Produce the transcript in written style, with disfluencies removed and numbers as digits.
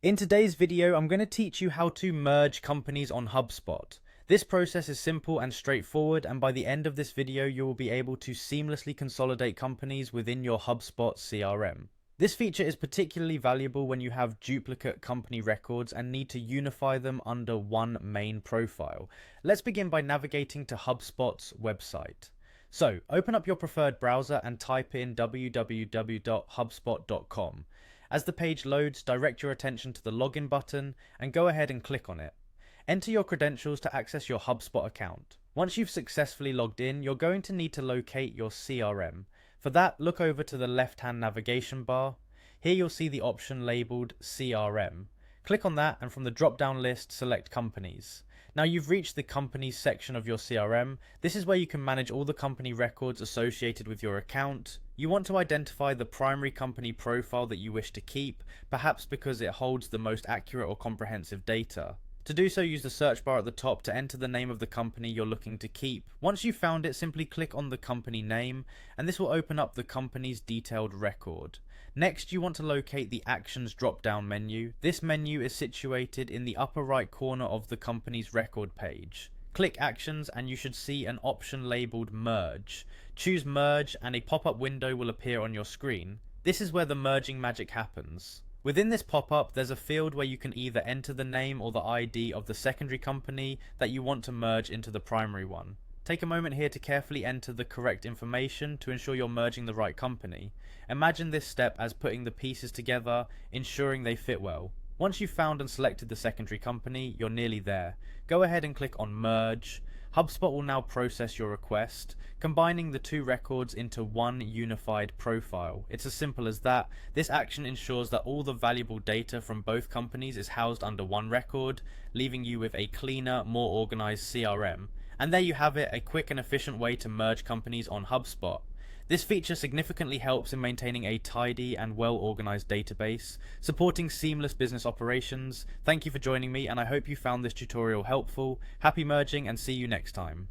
In today's video, I'm going to teach you how to merge companies on HubSpot. This process is simple and straightforward, and by the end of this video, you will be able to seamlessly consolidate companies within your HubSpot CRM. This feature is particularly valuable when you have duplicate company records and need to unify them under one main profile. Let's begin by navigating to HubSpot's website. So, open up your preferred browser and type in www.hubspot.com. As the page loads, direct your attention to the login button and go ahead and click on it. Enter your credentials to access your HubSpot account. Once you've successfully logged in, you're going to need to locate your CRM. For that, look over to the left-hand navigation bar. Here you'll see the option labeled CRM. Click on that, and from the drop-down list, select Companies. Now you've reached the Companies section of your CRM. This is where you can manage all the company records associated with your account. You want to identify the primary company profile that you wish to keep, perhaps because it holds the most accurate or comprehensive data. To do so, use the search bar at the top to enter the name of the company you're looking to keep. Once you've found it, simply click on the company name, and this will open up the company's detailed record. Next, you want to locate the Actions drop-down menu. This menu is situated in the upper right corner of the company's record page. Click Actions and you should see an option labeled Merge. Choose Merge and a pop-up window will appear on your screen. This is where the merging magic happens. Within this pop-up, there's a field where you can either enter the name or the ID of the secondary company that you want to merge into the primary one. Take a moment here to carefully enter the correct information to ensure you're merging the right company. Imagine this step as putting the pieces together, ensuring they fit well. Once you've found and selected the secondary company, you're nearly there. Go ahead and click on Merge. HubSpot will now process your request, combining the two records into one unified profile. It's as simple as that. This action ensures that all the valuable data from both companies is housed under one record, leaving you with a cleaner, more organized CRM. And there you have it, a quick and efficient way to merge companies on HubSpot. This feature significantly helps in maintaining a tidy and well-organized database, supporting seamless business operations. Thank you for joining me, and I hope you found this tutorial helpful. Happy merging, and see you next time.